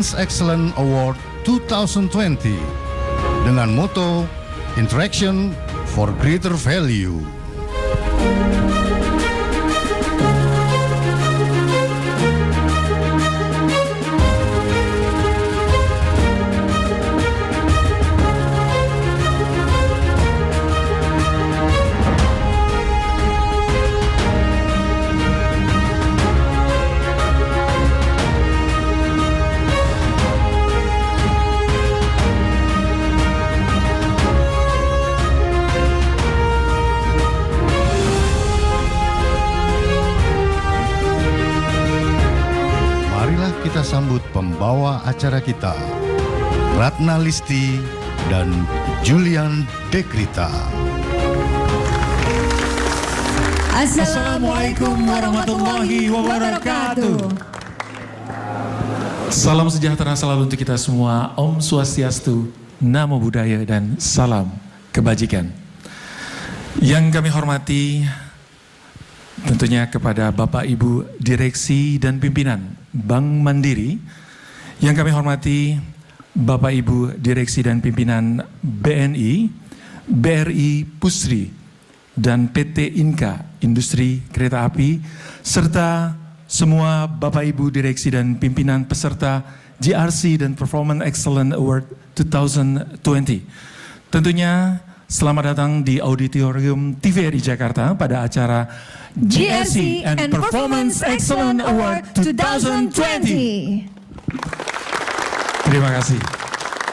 Excellence Award 2020 dengan moto Interaction for Greater Value. Kita sambut pembawa acara kita, Ratna Listi dan Julian Dekrita. Assalamualaikum warahmatullahi wabarakatuh. Salam sejahtera selalu untuk kita semua. Om Swastiastu, Namo Buddhaya, dan salam kebajikan. Yang kami hormati tentunya kepada Bapak Ibu Direksi dan Pimpinan Bank Mandiri, yang kami hormati Bapak Ibu Direksi dan Pimpinan BNI, BRI Pusri, dan PT Inka Industri Kereta Api, serta semua Bapak Ibu Direksi dan Pimpinan peserta GRC dan Performance Excellence Award 2020. Tentunya selamat datang di Auditorium TVRI Jakarta pada acara GRC and Performance Excellence Award 2020. Terima kasih.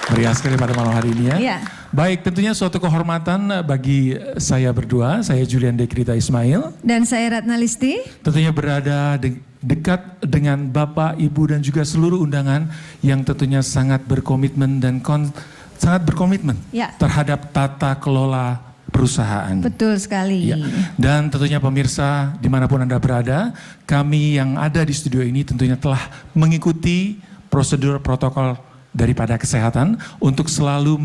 Meriah sekali pada malam hari ini ya. Ya. Baik, tentunya suatu kehormatan bagi saya berdua, saya Julian Dekrita Ismail. Dan saya Ratna Listi. Tentunya berada dekat dengan Bapak, Ibu, dan juga seluruh undangan yang tentunya sangat berkomitmen dan sangat berkomitmen terhadap tata kelola perusahaan. Betul sekali. Ya. Dan tentunya pemirsa dimanapun Anda berada, kami yang ada di studio ini tentunya telah mengikuti prosedur protokol daripada kesehatan untuk selalu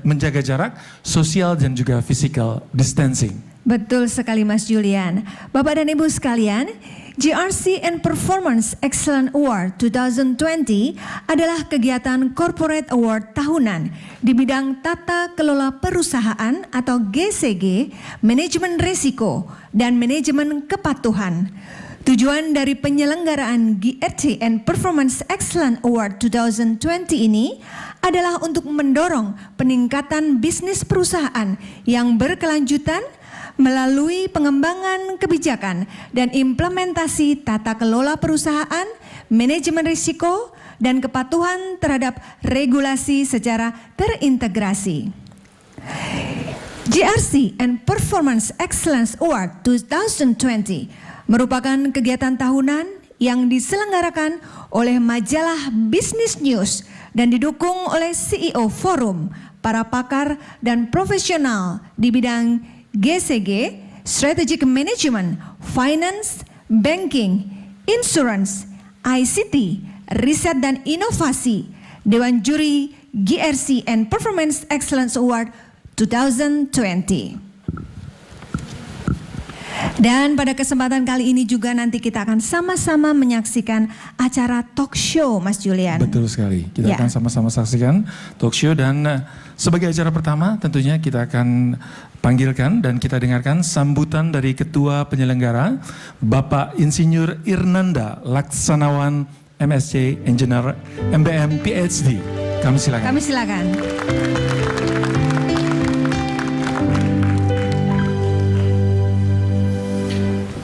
menjaga jarak sosial dan juga physical distancing. Betul sekali Mas Julian. Bapak dan Ibu sekalian, GRC and Performance Excellence Award 2020 adalah kegiatan corporate award tahunan di bidang tata kelola perusahaan atau GCG, manajemen risiko, dan manajemen kepatuhan. Tujuan dari penyelenggaraan GRC and Performance Excellence Award 2020 ini adalah untuk mendorong peningkatan bisnis perusahaan yang berkelanjutan melalui pengembangan kebijakan dan implementasi tata kelola perusahaan, manajemen risiko, dan kepatuhan terhadap regulasi secara terintegrasi. GRC and Performance Excellence Award 2020 merupakan kegiatan tahunan yang diselenggarakan oleh majalah Business News dan didukung oleh CEO Forum, para pakar dan profesional di bidang GCG, Strategic Management, Finance, Banking, Insurance, ICT, Riset dan Inovasi, Dewan Juri GRC and Performance Excellence Award 2020. Dan pada kesempatan kali ini juga nanti kita akan sama-sama menyaksikan acara talk show, Mas Julian. Betul sekali, kita akan sama-sama saksikan talk show, dan sebagai acara pertama tentunya kita akan panggilkan dan kita dengarkan sambutan dari Ketua Penyelenggara Bapak Insinyur Irnanda Laksanawan MSc Engineer MBM PhD. Kami silakan. Kami silakan.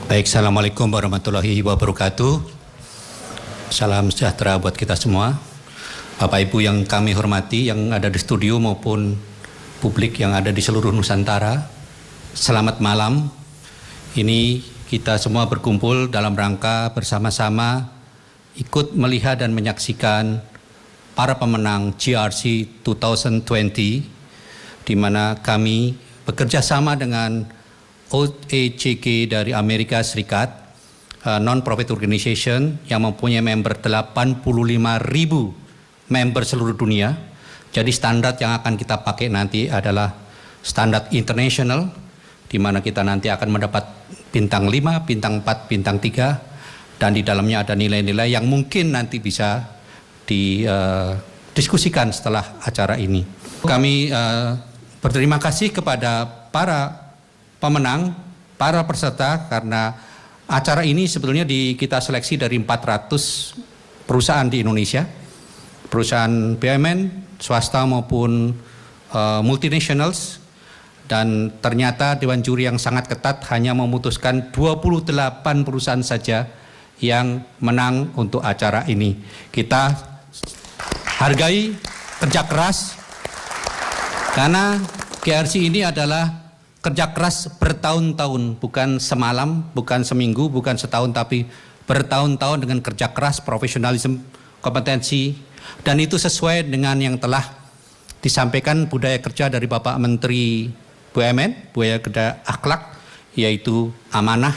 Baik, Assalamualaikum warahmatullahi wabarakatuh. Salam sejahtera buat kita semua. Bapak Ibu yang kami hormati, yang ada di studio maupun publik yang ada di seluruh Nusantara, selamat malam. Ini kita semua berkumpul dalam rangka bersama-sama ikut melihat dan menyaksikan para pemenang GRC 2020, di mana kami bekerja sama dengan OACG dari Amerika Serikat, non-profit organization yang mempunyai member 85.000 member seluruh dunia. Jadi standar yang akan kita pakai nanti adalah standar international, di mana kita nanti akan mendapat bintang 5, bintang 4, bintang 3, dan di dalamnya ada nilai-nilai yang mungkin nanti bisa didiskusikan setelah acara ini. Kami berterima kasih kepada para pemenang, para peserta, karena acara ini sebetulnya kita seleksi dari 400 perusahaan di Indonesia, perusahaan BUMN, swasta maupun multinationals, dan ternyata Dewan Juri yang sangat ketat hanya memutuskan 28 perusahaan saja yang menang untuk acara ini. Kita hargai kerja keras, karena GRC ini adalah kerja keras bertahun-tahun, bukan semalam, bukan seminggu, bukan setahun, tapi bertahun-tahun dengan kerja keras, profesionalisme, kompetensi, dan itu sesuai dengan yang telah disampaikan budaya kerja dari Bapak Menteri BUMN, budaya kerja akhlak, yaitu amanah,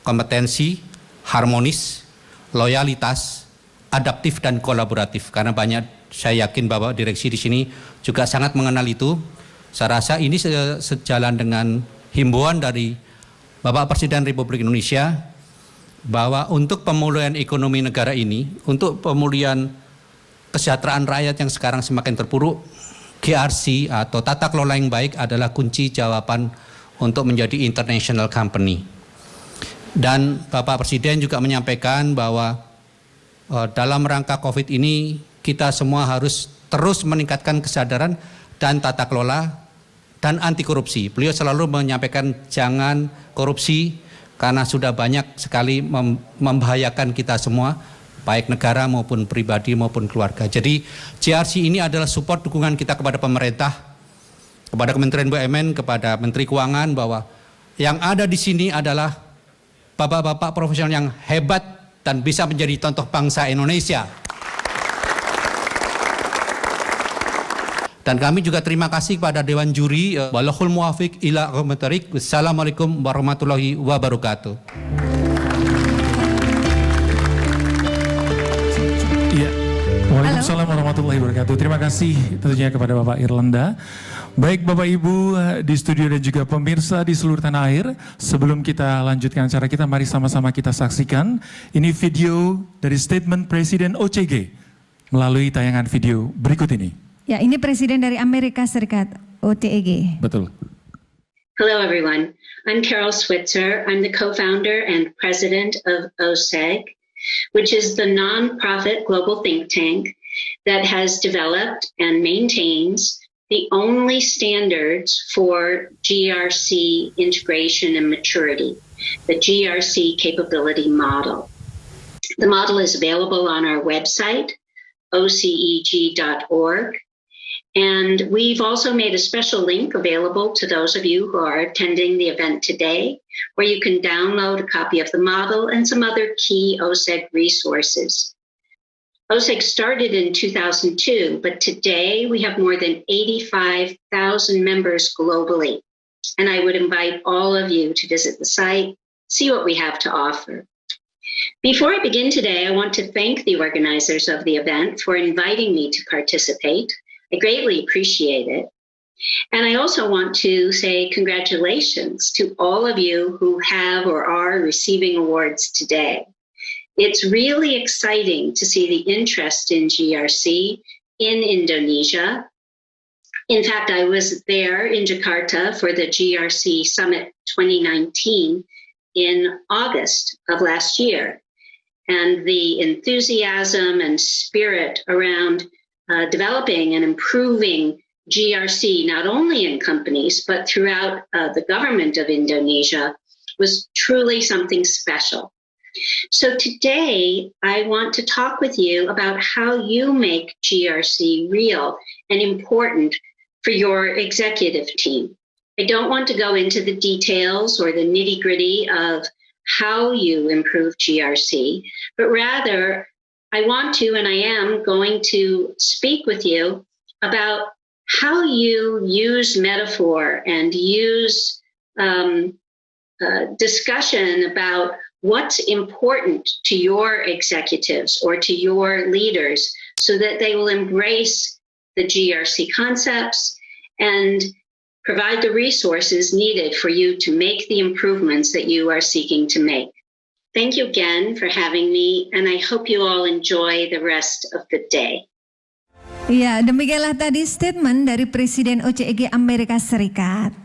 kompetensi, harmonis, loyalitas, adaptif, dan kolaboratif. Karena banyak, saya yakin Bapak Direksi di sini juga sangat mengenal itu. Saya rasa ini sejalan dengan himbauan dari Bapak Presiden Republik Indonesia bahwa untuk pemulihan ekonomi negara ini, untuk pemulihan kesejahteraan rakyat yang sekarang semakin terpuruk, GRC atau tata kelola yang baik adalah kunci jawaban untuk menjadi international company. Dan Bapak Presiden juga menyampaikan bahwa dalam rangka COVID ini kita semua harus terus meningkatkan kesadaran dan tata kelola dan anti korupsi. Beliau selalu menyampaikan jangan korupsi karena sudah banyak sekali membahayakan kita semua, baik negara maupun pribadi maupun keluarga. Jadi GRC ini adalah support dukungan kita kepada pemerintah, kepada Kementerian BUMN, kepada Menteri Keuangan, bahwa yang ada di sini adalah bapak-bapak profesional yang hebat dan bisa menjadi contoh bangsa Indonesia. Dan kami juga terima kasih kepada Dewan Juri. Wallahul muwafiq ila aqwamit thoriq. Wassalamualaikum warahmatullahi wabarakatuh. Iya. Waalaikumsalam warahmatullahi wabarakatuh. Terima kasih tentunya kepada Bapak Irlanda. Baik Bapak Ibu di studio dan juga pemirsa di seluruh tanah air, sebelum kita lanjutkan acara kita, mari sama-sama kita saksikan ini video dari statement Presiden OCG melalui tayangan video berikut ini. Ya, ini Presiden dari Amerika Serikat, OTEG. Betul. Hello, everyone. I'm Carol Switzer. I'm the co-founder and president of OSEG, which is the nonprofit global think tank that has developed and maintains the only standards for GRC integration and maturity, the GRC capability model. The model is available on our website, oceg.org. And we've also made a special link available to those of you who are attending the event today, where you can download a copy of the model and some other key OSEG resources. OSEG started in 2002, but today we have more than 85,000 members globally. And I would invite all of you to visit the site, see what we have to offer. Before I begin today, I want to thank the organizers of the event for inviting me to participate. I greatly appreciate it. And I also want to say congratulations to all of you who have or are receiving awards today. It's really exciting to see the interest in GRC in Indonesia. In fact, I was there in Jakarta for the GRC Summit 2019 in August of last year. And the enthusiasm and spirit around developing and improving GRC, not only in companies, but throughout the government of Indonesia, was truly something special. So today, I want to talk with you about how you make GRC real and important for your executive team. I don't want to go into the details or the nitty-gritty of how you improve GRC, but rather I want to, and I am going to speak with you about how you use metaphor and use discussion about what's important to your executives or to your leaders so that they will embrace the GRC concepts and provide the resources needed for you to make the improvements that you are seeking to make. Thank you again for having me, and I hope you all enjoy the rest of the day. Ya, demikianlah tadi statement dari Presiden OCEG Amerika Serikat.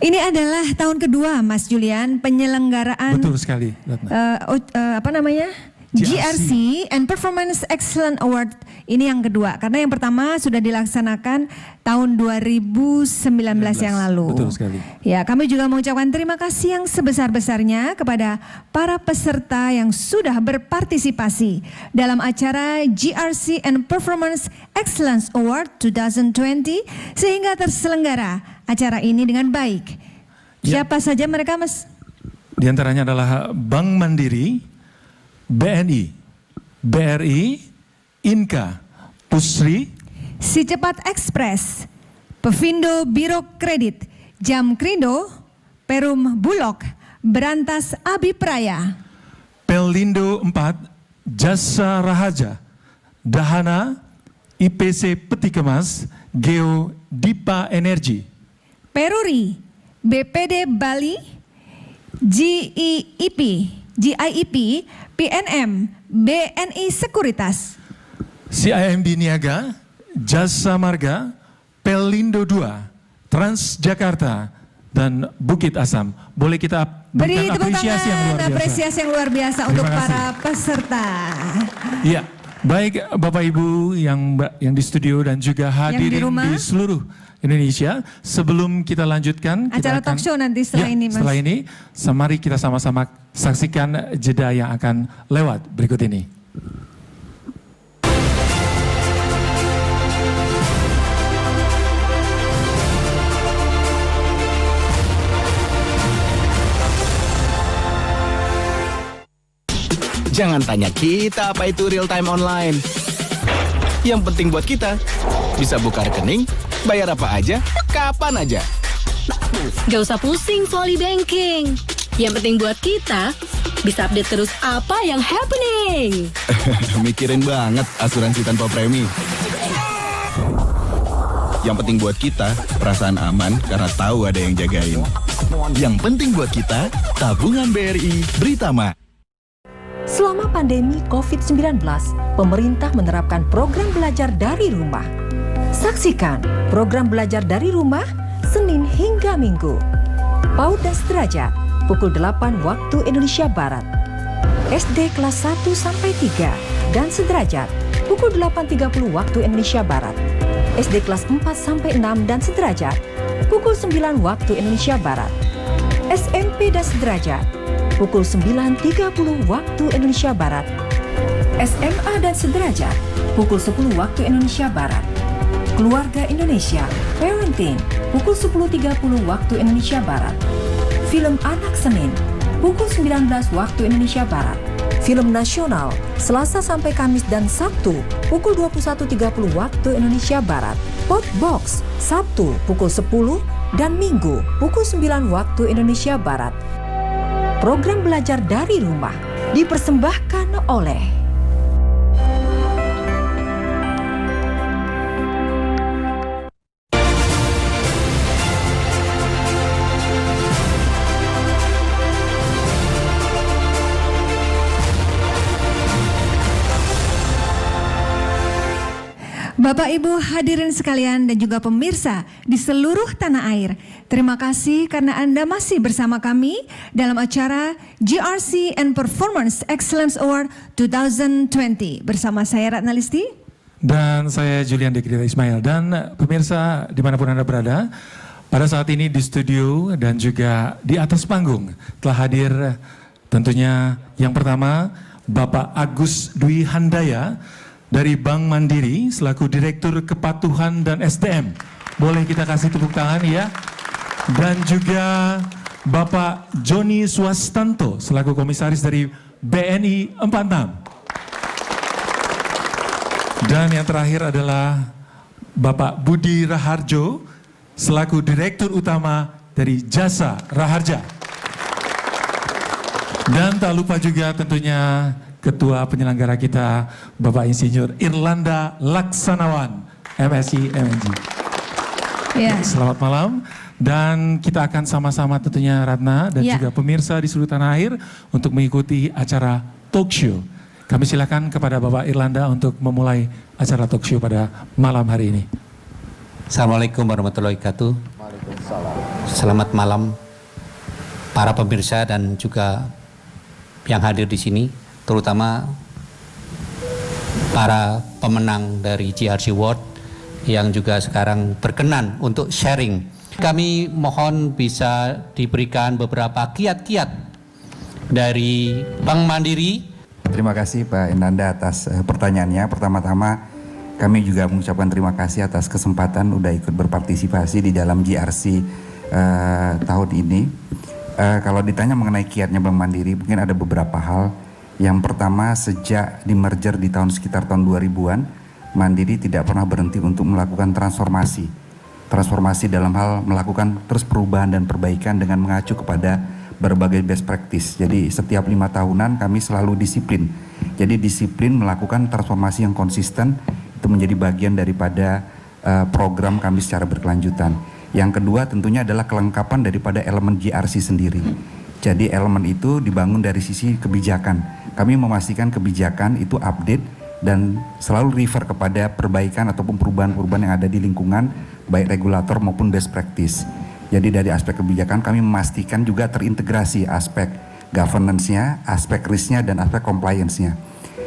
Ini adalah tahun kedua, Mas Julian, penyelenggaraan Betul sekali, Ratna. GRC and Performance Excellence Award ini yang kedua, karena yang pertama sudah dilaksanakan tahun 2019 yang lalu. Betul sekali. Ya, kami juga mengucapkan terima kasih yang sebesar-besarnya kepada para peserta yang sudah berpartisipasi dalam acara GRC and Performance Excellence Award 2020 sehingga terselenggara acara ini dengan baik. Ya. Siapa saja mereka, Mas? Di antaranya adalah Bank Mandiri, BNI, BRI, Inka, Pusri, Si Cepat Express, Pevindo Biro Kredit, Jamkrindo, Perum Bulog, Berantas Abipraya, Pelindo 4, Jasa Raharja, Dahana, IPC Peti Kemas, Geo Dipa Energi, Peruri, BPD Bali, GIIP, PNM, BNI Sekuritas, CIMB Niaga, Jasa Marga, Pelindo 2, Transjakarta, dan Bukit Asam. Boleh kita beri berikan tepuk apresiasi yang luar tangan, biasa. apresiasi yang luar biasa Terima untuk kasih. para peserta. Iya, baik Bapak Ibu yang di studio dan juga hadirin rumah. di seluruh Indonesia. Sebelum kita lanjutkan, Acara talk show nanti setelah ini, Mas. Setelah ini, mari kita sama-sama saksikan jeda yang akan lewat berikut ini. Jangan tanya kita apa itu real time online. Yang penting buat kita, bisa buka rekening, bayar apa aja, kapan aja. Gak usah pusing soal e-banking. Yang penting buat kita, bisa update terus apa yang happening. Mikirin banget asuransi tanpa premi. Yang penting buat kita, perasaan aman karena tahu ada yang jagain. Yang penting buat kita, tabungan BRI Britama. Selama pandemi COVID-19, pemerintah menerapkan program belajar dari rumah. Saksikan program belajar dari rumah Senin hingga Minggu. PAUD dan sederajat pukul 8 waktu Indonesia Barat. SD kelas 1 sampai 3 dan sederajat pukul 8.30 waktu Indonesia Barat. SD kelas 4 sampai 6 dan sederajat pukul 9 waktu Indonesia Barat. SMP dan sederajat pukul 9.30 waktu Indonesia Barat. SMA dan sederajat pukul 10 waktu Indonesia Barat. Keluarga Indonesia, Parenting, pukul 10.30 waktu Indonesia Barat. Film Anak Senin, pukul 19 waktu Indonesia Barat. Film Nasional, Selasa sampai Kamis dan Sabtu, pukul 21.30 waktu Indonesia Barat. Potbox, Sabtu pukul 10 dan Minggu pukul 9 waktu Indonesia Barat. Program belajar dari rumah dipersembahkan oleh Bapak Ibu hadirin sekalian dan juga pemirsa di seluruh tanah air. Terima kasih karena Anda masih bersama kami dalam acara GRC and Performance Excellence Award 2020. Bersama saya Ratna Listi. Dan saya Julian Dekrita Ismail. Dan pemirsa dimanapun Anda berada, pada saat ini di studio dan juga di atas panggung telah hadir tentunya yang pertama Bapak Agus Dwi Handaya dari Bank Mandiri selaku Direktur Kepatuhan dan SDM. Boleh kita kasih tepuk tangan ya. Dan juga Bapak Joni Swastanto selaku Komisaris dari BNI 46. Dan yang terakhir adalah Bapak Budi Raharjo selaku Direktur Utama dari Jasa Raharja. Dan tak lupa juga tentunya Ketua penyelenggara kita Bapak Insinyur Irlanda Laksanawan, MSI MNG. Ya. Selamat malam. Dan kita akan sama-sama tentunya Ratna dan Ya. juga pemirsa di seluruh tanah air untuk mengikuti acara talk show. Kami silakan kepada Bapak Irlanda untuk memulai acara talk show pada malam hari ini. Assalamualaikum warahmatullahi wabarakatuh. Selamat malam para pemirsa dan juga yang hadir di sini, terutama para pemenang dari GRC Award yang juga sekarang berkenan untuk sharing. Kami mohon bisa diberikan beberapa kiat-kiat dari Bank Mandiri. Terima kasih Pak Inanda atas pertanyaannya. Pertama-tama kami juga mengucapkan terima kasih atas kesempatan udah ikut berpartisipasi di dalam GRC tahun ini. Kalau ditanya mengenai kiatnya Bank Mandiri, mungkin ada beberapa hal. Yang pertama, sejak di merger di sekitar tahun 2000-an, Mandiri tidak pernah berhenti untuk melakukan transformasi. Transformasi dalam hal melakukan terus perubahan dan perbaikan dengan mengacu kepada berbagai best practice. Jadi setiap 5 tahunan kami selalu disiplin. Jadi disiplin melakukan transformasi yang konsisten itu menjadi bagian daripada program kami secara berkelanjutan. Yang kedua tentunya adalah kelengkapan daripada elemen GRC sendiri. Jadi elemen itu dibangun dari sisi kebijakan. Kami memastikan kebijakan itu update dan selalu refer kepada perbaikan ataupun perubahan-perubahan yang ada di lingkungan, baik regulator maupun best practice. Jadi dari aspek kebijakan kami memastikan juga terintegrasi aspek governance-nya, aspek risk-nya, dan aspek compliance-nya.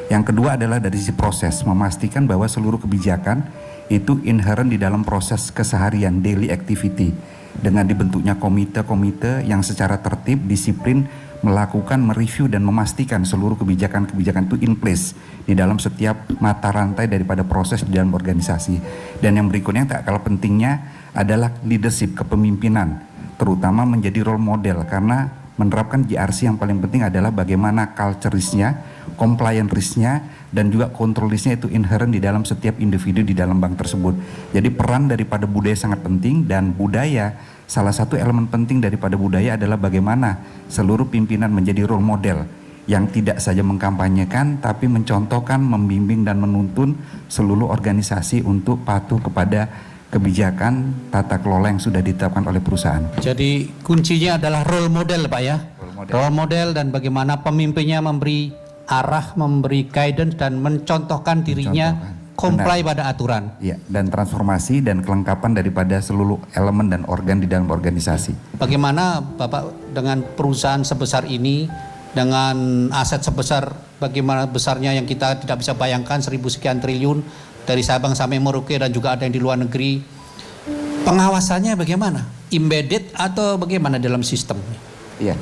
Yang kedua adalah dari sisi proses, memastikan bahwa seluruh kebijakan itu inherent di dalam proses keseharian, daily activity. Dengan dibentuknya komite-komite yang secara tertib, disiplin, melakukan, mereview, dan memastikan seluruh kebijakan-kebijakan itu in place di dalam setiap mata rantai daripada proses di dalam organisasi. Dan yang berikutnya yang tak kalah pentingnya adalah leadership, kepemimpinan, terutama menjadi role model, karena menerapkan GRC yang paling penting adalah bagaimana culture risk-nya, compliance risk-nya, dan juga control risk-nya itu inherent di dalam setiap individu di dalam bank tersebut. Jadi peran daripada budaya sangat penting, dan budaya, salah satu elemen penting daripada budaya adalah bagaimana seluruh pimpinan menjadi role model yang tidak saja mengkampanyekan tapi mencontohkan, membimbing, dan menuntun seluruh organisasi untuk patuh kepada kebijakan tata kelola yang sudah ditetapkan oleh perusahaan. Jadi kuncinya adalah role model Pak ya. Role model dan bagaimana pemimpinnya memberi arah, memberi guidance dan mencontohkan dirinya comply pada aturan. Ya, dan transformasi dan kelengkapan daripada seluruh elemen dan organ di dalam organisasi. Bagaimana Bapak dengan perusahaan sebesar ini, dengan aset sebesar bagaimana besarnya yang kita tidak bisa bayangkan, 1.000 sekian triliun dari Sabang sampai Merauke dan juga ada yang di luar negeri. Pengawasannya bagaimana? Embedded atau bagaimana dalam sistem? Iya.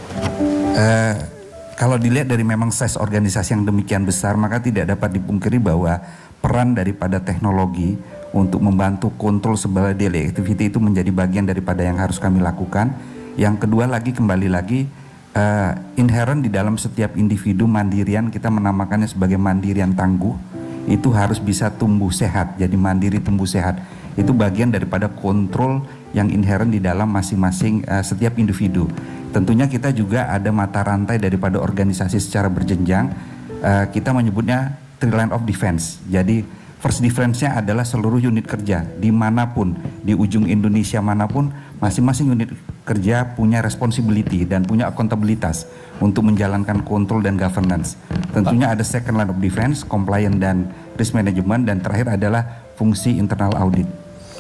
Kalau dilihat dari memang size organisasi yang demikian besar, maka tidak dapat dipungkiri bahwa peran daripada teknologi untuk membantu kontrol sebagai daily activity itu menjadi bagian daripada yang harus kami lakukan. Yang kedua lagi, kembali lagi, inherent di dalam setiap individu mandirian, kita menamakannya sebagai mandirian tangguh, itu harus bisa tumbuh sehat. Jadi mandiri tumbuh sehat itu bagian daripada kontrol yang inherent di dalam masing-masing setiap individu. Tentunya kita juga ada mata rantai daripada organisasi secara berjenjang. Kita menyebutnya three line of defense. Jadi first defense-nya adalah seluruh unit kerja dimanapun, di ujung Indonesia manapun, masing-masing unit kerja punya responsibility dan punya akuntabilitas untuk menjalankan kontrol dan governance. Tentunya ada second line of defense, compliance dan risk management, dan terakhir adalah fungsi internal audit.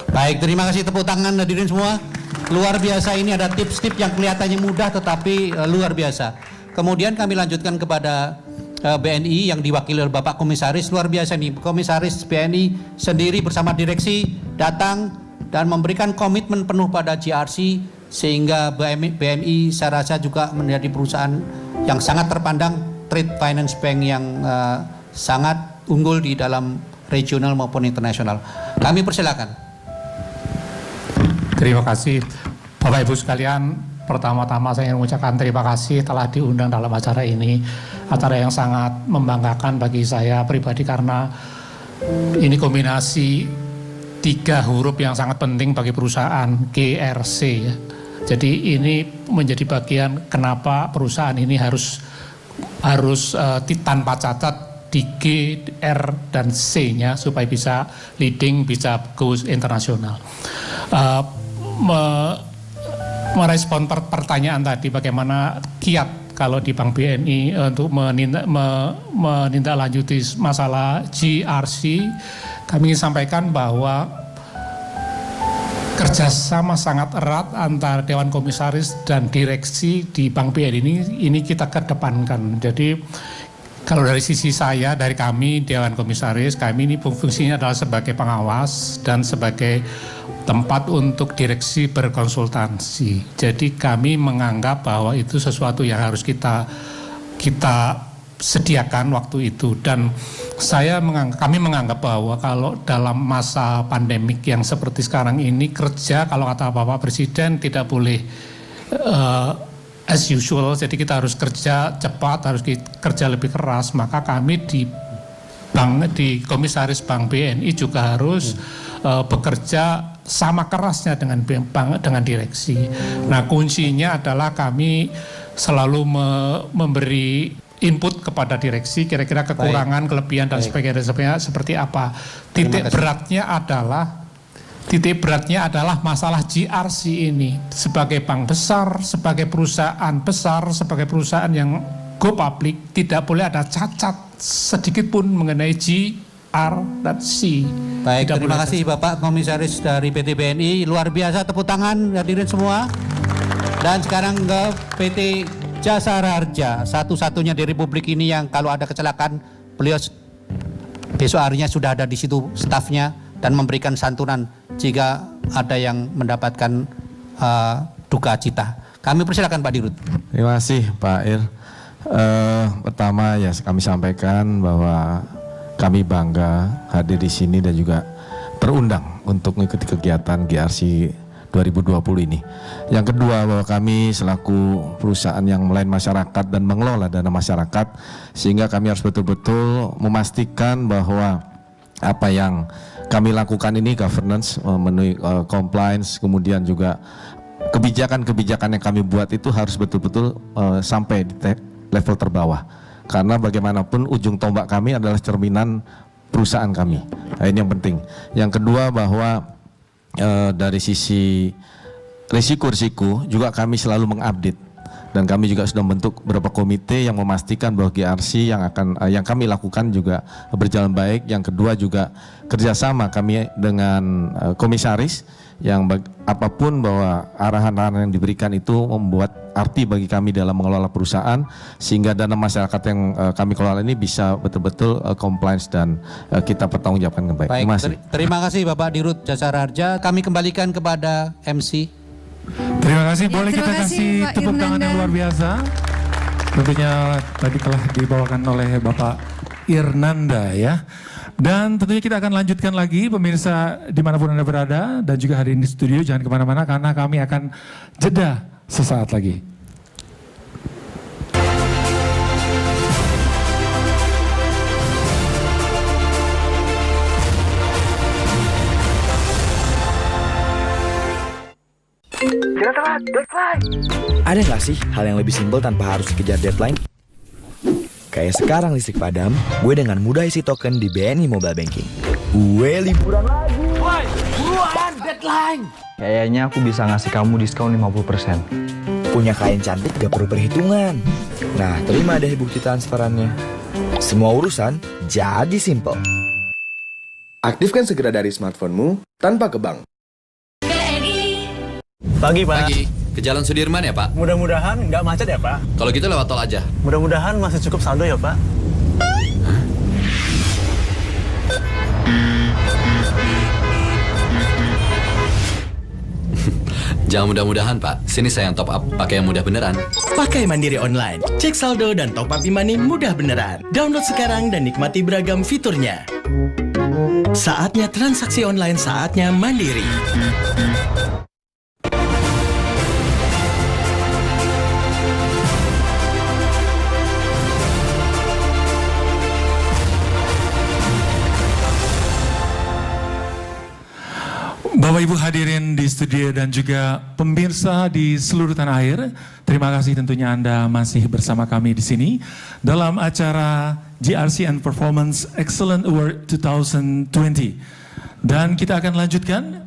Baik, terima kasih, tepuk tangan hadirin semua. Luar biasa, ini ada tips-tips yang kelihatannya mudah tetapi luar biasa. Kemudian kami lanjutkan kepada BNI yang diwakili oleh Bapak Komisaris. Luar biasa nih, Komisaris BNI sendiri bersama direksi datang dan memberikan komitmen penuh pada GRC, sehingga BNI saya rasa juga menjadi perusahaan yang sangat terpandang, trade finance bank yang sangat unggul di dalam regional maupun internasional. Kami persilakan. Terima kasih Bapak Ibu sekalian. Pertama-tama saya ingin mengucapkan terima kasih telah diundang dalam acara ini. Acara yang sangat membanggakan bagi saya pribadi karena ini kombinasi 3 huruf yang sangat penting bagi perusahaan, GRC ya. Jadi ini menjadi bagian kenapa perusahaan ini harus tanpa cacat di G, R, dan C-nya supaya bisa leading, bisa go internasional. merespon pertanyaan tadi bagaimana kiat kalau di Bank BNI untuk menindaklanjuti masalah GRC. Kami ingin sampaikan bahwa kerjasama sangat erat antara Dewan Komisaris dan direksi di Bank BNI ini kita kedepankan. Jadi kalau dari sisi saya, dari kami Dewan Komisaris, kami ini fungsinya adalah sebagai pengawas dan sebagai tempat untuk direksi berkonsultasi. Jadi kami menganggap bahwa itu sesuatu yang harus kita sediakan waktu itu. Dan kami menganggap bahwa kalau dalam masa pandemik yang seperti sekarang ini, kerja kalau kata Bapak Presiden tidak boleh as usual. Jadi kita harus kerja cepat, harus kerja lebih keras. Maka kami di Komisaris Bank BNI juga harus bekerja sama kerasnya dengan direksi. Nah, kuncinya adalah kami selalu memberi input kepada direksi, kira-kira kekurangan, kelebihan dan sebagainya seperti apa. Titik beratnya adalah masalah GRC ini. Sebagai bank besar, sebagai perusahaan besar, sebagai perusahaan yang go public, tidak boleh ada cacat sedikit pun mengenai G, R, dan C. Baik, terima kasih Bapak Komisaris dari PT BNI. Luar biasa, tepuk tangan hadirin semua. Dan sekarang ke PT Jasara Harja, satu-satunya di Republik ini yang kalau ada kecelakaan, beliau besok harinya sudah ada di situ stafnya dan memberikan santunan jika ada yang mendapatkan duka cita. Kami persilakan Pak Dirut. Terima kasih Pak Ir. Pertama ya kami sampaikan bahwa kami bangga hadir di sini dan juga terundang untuk mengikuti kegiatan GRC 2020 ini. Yang kedua, bahwa kami selaku perusahaan yang melayani masyarakat dan mengelola dana masyarakat, sehingga kami harus betul-betul memastikan bahwa apa yang kami lakukan ini governance, memenuhi compliance, kemudian juga kebijakan-kebijakan yang kami buat itu harus betul-betul sampai di level terbawah. Karena bagaimanapun ujung tombak kami adalah cerminan perusahaan kami. Nah, ini yang penting. Yang kedua, bahwa dari sisi risiko-risiko juga kami selalu mengupdate, dan kami juga sudah membentuk beberapa komite yang memastikan bahwa GRC yang kami lakukan juga berjalan baik. Yang kedua juga kerjasama kami dengan komisaris yang apapun bahwa arahan-arahan yang diberikan itu membuat arti bagi kami dalam mengelola perusahaan, sehingga dana masyarakat yang kami kelola ini bisa betul-betul compliance dan kita pertanggungjawabkan dengan baik. Baik, terima kasih Bapak Dirut Jasara Harja. Kami kembalikan kepada MC. Terima kasih, boleh terima kita kasih, kasih Pak tepuk tangan yang Irnanda. luar biasa. Tentunya tadi telah dibawakan oleh Bapak Irnanda ya. Dan tentunya kita akan lanjutkan lagi pemirsa dimanapun Anda berada dan juga hadir di studio, jangan kemana-mana karena kami akan jeda sesaat lagi. Jangan telat, deadline. Ada nggak sih hal yang lebih simpel tanpa harus kejar deadline? Kayak sekarang listrik padam, gue dengan mudah isi token di BNI Mobile Banking. Gue liburan lagi. Woi, buruan, deadline. Kayaknya aku bisa ngasih kamu diskon 50%. Punya klien cantik gak perlu perhitungan. Nah, terima deh bukti transferannya. Semua urusan jadi simple. Aktifkan segera dari smartphone-mu tanpa ke bank. Pagi, Pak. Pagi. Ke Jalan Sudirman ya, Pak? Mudah-mudahan nggak macet ya, Pak? Kalau gitu lewat tol aja. Mudah-mudahan masih cukup saldo ya, Pak? Jangan mudah-mudahan, Pak. Sini saya yang top up. Pakai yang mudah beneran. Pakai Mandiri Online. Cek saldo dan top up e-money mudah beneran. Download sekarang dan nikmati beragam fiturnya. Saatnya transaksi online, saatnya Mandiri. Bapak Ibu hadirin di studio dan juga pemirsa di seluruh tanah air, terima kasih tentunya Anda masih bersama kami di sini dalam acara GRC and Performance Excellent Award 2020. Dan kita akan lanjutkan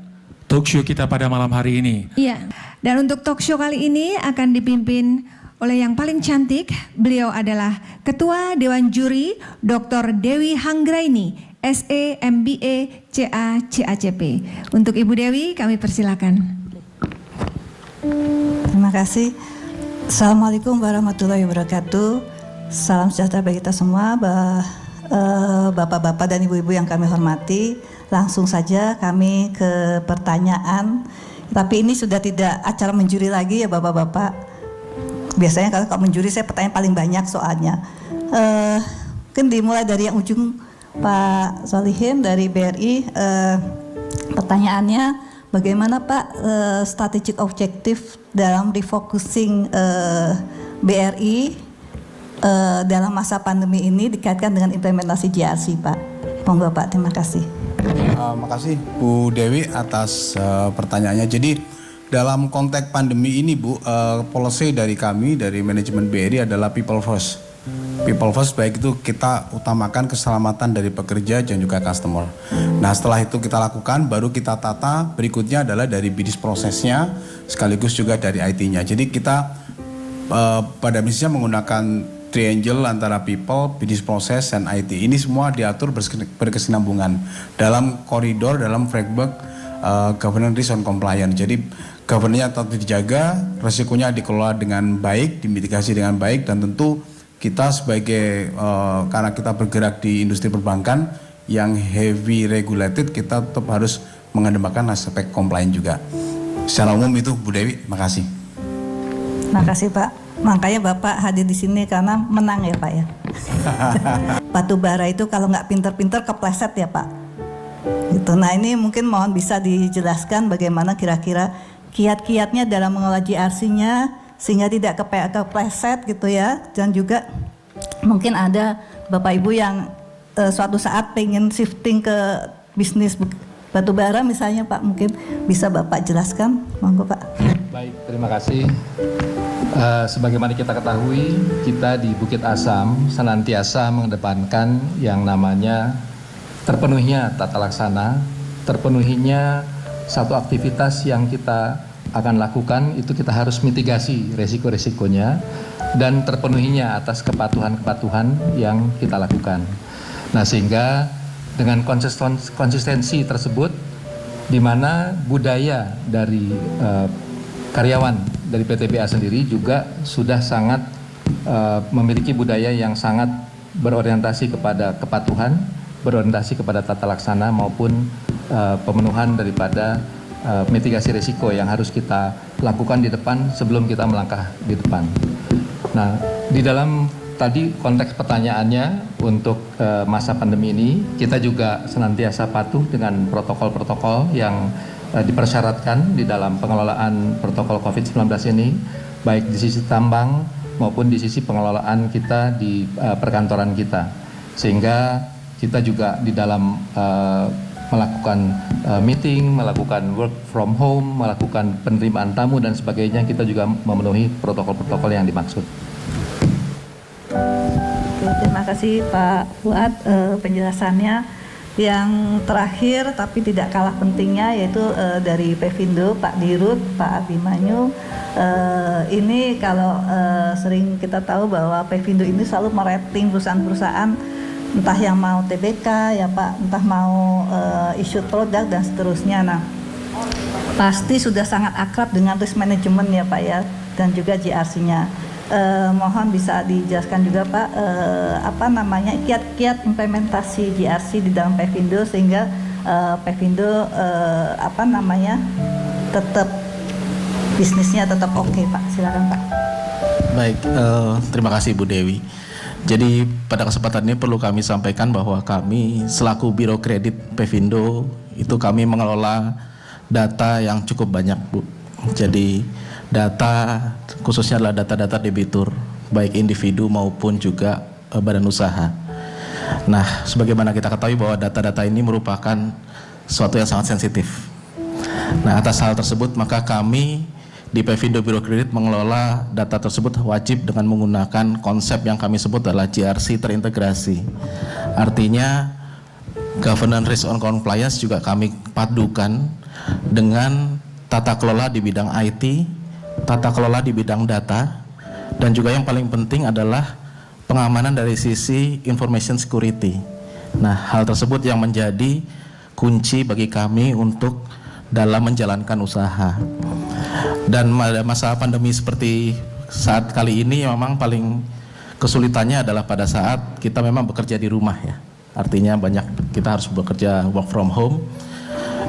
talk show kita pada malam hari ini. Iya, dan untuk talk show kali ini akan dipimpin oleh yang paling cantik. Beliau adalah Ketua Dewan Juri Dr. Dewi Hanggraini, SE, MBA, CA, CACP. Untuk Ibu Dewi kami persilakan. Terima kasih. Assalamualaikum warahmatullahi wabarakatuh. Salam sejahtera bagi kita semua, Bapak-bapak dan Ibu-ibu yang kami hormati. Langsung saja kami ke pertanyaan. Tapi ini sudah tidak acara menjuri lagi ya Bapak-bapak. Biasanya kalau menjuri saya pertanyaan paling banyak soalnya. Mungkin dimulai dari yang ujung, Pak Solihin dari BRI. Pertanyaannya, bagaimana Pak strategic objektif dalam refocusing BRI dalam masa pandemi ini dikaitkan dengan implementasi GRC Pak? Monggo Pak, terima kasih. Makasih Bu Dewi atas pertanyaannya. Jadi dalam konteks pandemi ini Bu, policy dari kami, dari manajemen BRI adalah people first. People first, baik itu kita utamakan keselamatan dari pekerja dan juga customer. Nah setelah itu kita lakukan, baru kita tata berikutnya adalah dari bisnis prosesnya, sekaligus juga dari IT-nya. Jadi kita pada bisnisnya menggunakan triangle antara people, business process, dan IT. Ini semua diatur berkesinambungan dalam koridor, dalam framework governance risk and compliance. Jadi governance tetap dijaga, resikonya dikelola dengan baik, dimitigasi dengan baik, dan tentu kita sebagai karena kita bergerak di industri perbankan yang heavy regulated, kita tetap harus mengedepankan aspek compliance juga. Secara umum itu Bu Dewi, makasih. Makasih Pak. Makanya Bapak hadir di sini karena menang ya Pak ya. Batu bara itu kalau nggak pinter-pinter kepleset ya Pak. Gitu. Nah ini mungkin mohon bisa dijelaskan bagaimana kira-kira kiat-kiatnya dalam mengelola GRC-nya sehingga tidak kepleset gitu ya. Dan juga mungkin ada Bapak Ibu yang suatu saat pengen shifting ke bisnis batu bara misalnya Pak, mungkin bisa Bapak jelaskan. Monggo Pak. Baik, terima kasih. Sebagaimana kita ketahui, kita di Bukit Asam senantiasa mengedepankan yang namanya terpenuhinya tata laksana, terpenuhinya satu aktivitas yang kita akan lakukan, itu kita harus mitigasi resiko-resikonya dan terpenuhinya atas kepatuhan-kepatuhan yang kita lakukan. Nah sehingga dengan konsistensi tersebut, di mana budaya dari karyawan dari PTBA sendiri juga sudah sangat memiliki budaya yang sangat berorientasi kepada kepatuhan, berorientasi kepada tata laksana maupun pemenuhan daripada mitigasi risiko yang harus kita lakukan di depan sebelum kita melangkah di depan. Nah, di dalam tadi konteks pertanyaannya untuk masa pandemi ini, kita juga senantiasa patuh dengan protokol-protokol yang dipersyaratkan di dalam pengelolaan protokol COVID-19 ini, baik di sisi tambang maupun di sisi pengelolaan kita di perkantoran kita. Sehingga kita juga di dalam melakukan meeting, melakukan work from home, melakukan penerimaan tamu dan sebagainya, kita juga memenuhi protokol-protokol yang dimaksud. Terima kasih Pak Fuad penjelasannya. Yang terakhir tapi tidak kalah pentingnya yaitu dari Pevindo, Pak Dirut, Pak Abimanyu. Ini kalau sering kita tahu bahwa Pevindo ini selalu merating perusahaan-perusahaan, entah yang mau TBK ya Pak, entah mau issue produk dan seterusnya. Nah, pasti sudah sangat akrab dengan risk management ya Pak ya, dan juga GRC-nya. Mohon bisa dijelaskan juga Pak apa namanya kiat-kiat implementasi GRC di dalam Pevindo sehingga Pevindo apa namanya tetap bisnisnya tetap oke Pak. Silakan Pak. Baik, terima kasih Bu Dewi. Jadi pada kesempatan ini perlu kami sampaikan bahwa kami selaku Biro Kredit Pevindo itu kami mengelola data yang cukup banyak Bu. Jadi data khususnya adalah data-data debitur baik individu maupun juga badan usaha. Nah, sebagaimana kita ketahui bahwa data-data ini merupakan sesuatu yang sangat sensitif. Nah, atas hal tersebut maka kami di Pevindo Biro Kredit mengelola data tersebut wajib dengan menggunakan konsep yang kami sebut adalah GRC terintegrasi. Artinya governance risk and compliance juga kami padukan dengan tata kelola di bidang IT, tata kelola di bidang data, dan juga yang paling penting adalah pengamanan dari sisi information security. Nah, hal tersebut yang menjadi kunci bagi kami untuk dalam menjalankan usaha. Dan pada masa pandemi seperti saat kali ini memang paling kesulitannya adalah pada saat kita memang bekerja di rumah ya. Artinya banyak kita harus bekerja work from home,